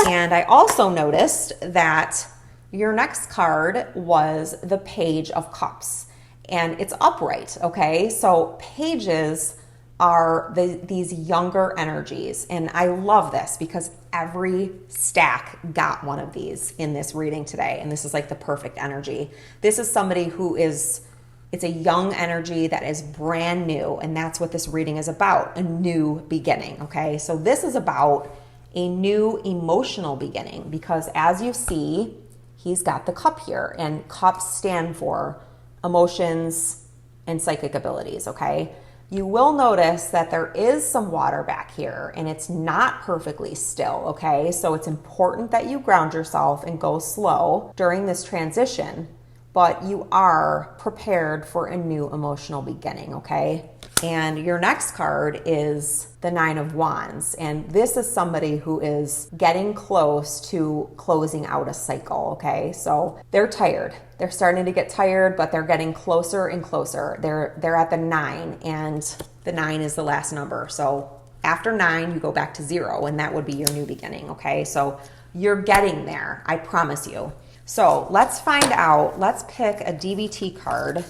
And I also noticed that your next card was the Page of Cups. And it's upright, okay? So pages are these younger energies. And I love this because every stack got one of these in this reading today. And this is like the perfect energy. This is somebody who it's a young energy that is brand new. And that's what this reading is about, a new beginning, okay? So this is about a new emotional beginning because as you see, he's got the cup here, and cups stand for emotions and psychic abilities, okay? You will notice that there is some water back here and it's not perfectly still, okay? So it's important that you ground yourself and go slow during this transition, but you are prepared for a new emotional beginning, okay? And your next card is the Nine of Wands. And this is somebody who is getting close to closing out a cycle, okay? So they're tired. They're starting to get tired, but they're getting closer and closer. They're at the 9, and the 9 is the last number. So after 9, you go back to 0, and that would be your new beginning, okay? So you're getting there, I promise you. So let's find out, let's pick a DBT card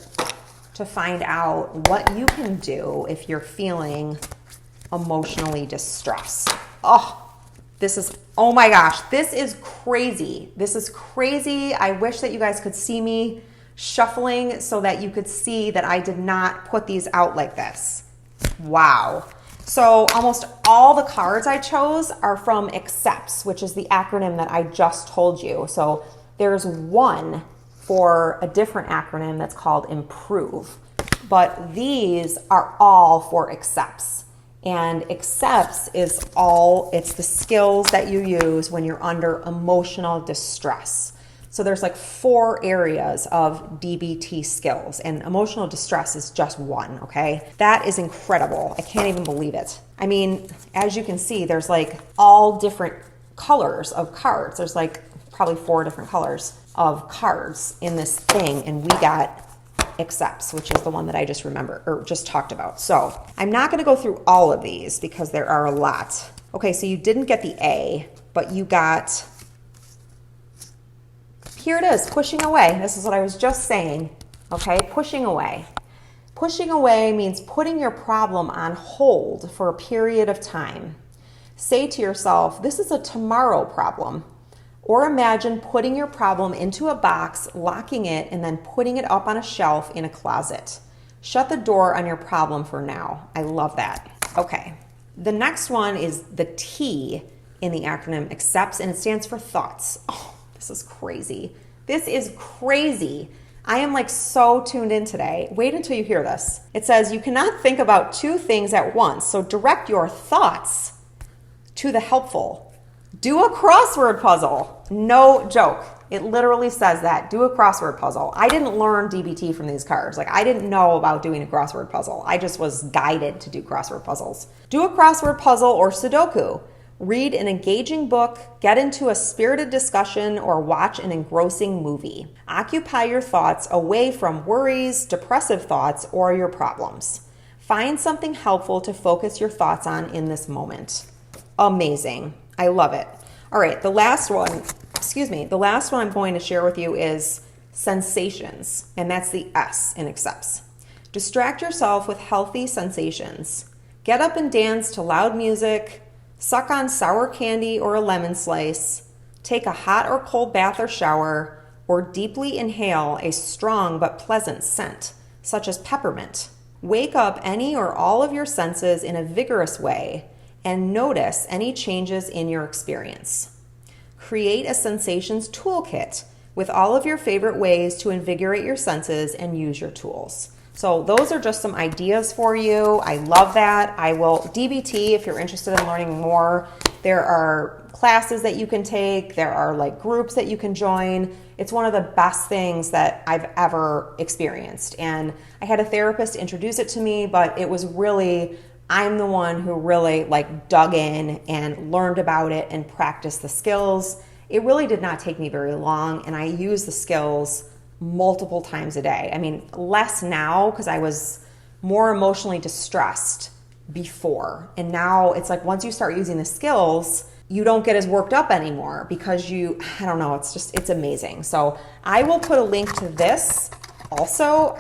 to find out what you can do if you're feeling emotionally distressed. Oh my gosh, this is crazy. This is crazy. I wish that you guys could see me shuffling so that you could see that I did not put these out like this. Wow. So almost all the cards I chose are from ACCEPTS, which is the acronym that I just told you. So there's one for a different acronym that's called IMPROVE, but these are all for ACCEPTS. And ACCEPTS is it's the skills that you use when you're under emotional distress. So there's like 4 areas of DBT skills, and emotional distress is just one, okay? That is incredible. I can't even believe it. I mean, as you can see, there's like all different colors of cards. There's like probably 4 different colors of cards in this thing, and we got ACCEPTS, which is the one that I just talked about. So I'm not gonna go through all of these because there are a lot. Okay, so you didn't get the A, but you got, here it is, pushing away. This is what I was just saying, okay? Pushing away. Pushing away means putting your problem on hold for a period of time. Say to yourself, this is a tomorrow problem. Or imagine putting your problem into a box, locking it, and then putting it up on a shelf in a closet. Shut the door on your problem for now. I love that. Okay. The next one is the T in the acronym ACCEPTS, and it stands for thoughts. Oh, this is crazy. This is crazy. I am like so tuned in today. Wait until you hear this. It says you cannot think about 2 things at once, so direct your thoughts to the helpful. Do a crossword puzzle. No joke. It literally says that. Do a crossword puzzle. I didn't learn DBT from these cards. Like, I didn't know about doing a crossword puzzle. I just was guided to do crossword puzzles. Do a crossword puzzle or Sudoku. Read an engaging book, get into a spirited discussion, or watch an engrossing movie. Occupy your thoughts away from worries, depressive thoughts, or your problems. Find something helpful to focus your thoughts on in this moment. Amazing. I love it. All right, the last one I'm going to share with you is sensations, and that's the S in ACCEPTS. Distract yourself with healthy sensations. Get up and dance to loud music, suck on sour candy or a lemon slice, take a hot or cold bath or shower, or deeply inhale a strong but pleasant scent, such as peppermint. Wake up any or all of your senses in a vigorous way and notice any changes in your experience. Create a sensations toolkit with all of your favorite ways to invigorate your senses and use your tools. So those are just some ideas for you. I love that. DBT, if you're interested in learning more, there are classes that you can take. There are like groups that you can join. It's one of the best things that I've ever experienced. And I had a therapist introduce it to me, but it was really, I'm the one who really like dug in and learned about it and practiced the skills. It really did not take me very long, and I use the skills multiple times a day. I mean, less now because I was more emotionally distressed before. And now it's like once you start using the skills, you don't get as worked up anymore because I don't know, it's amazing. So I will put a link to this also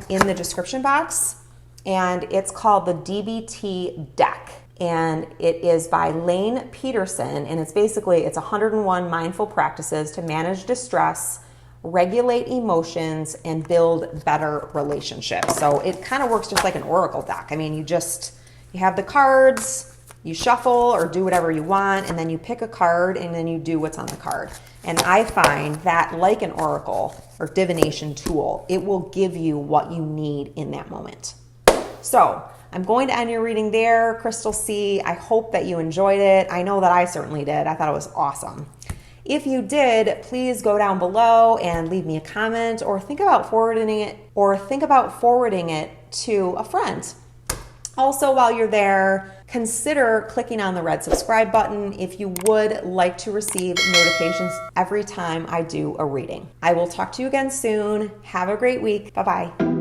in the description box, and it's called the DBT deck. And it is by Lane Peterson, and it's 101 mindful practices to manage distress, regulate emotions, and build better relationships. So it kind of works just like an oracle deck. I mean, you have the cards, you shuffle or do whatever you want, and then you pick a card and then you do what's on the card. And I find that, like an oracle or divination tool, it will give you what you need in that moment. So I'm going to end your reading there, Crystal C. I hope that you enjoyed it. I know that I certainly did. I thought it was awesome. If you did, please go down below and leave me a comment, or think about forwarding it to a friend. Also, while you're there, consider clicking on the red subscribe button if you would like to receive notifications every time I do a reading. I will talk to you again soon. Have a great week. Bye-bye.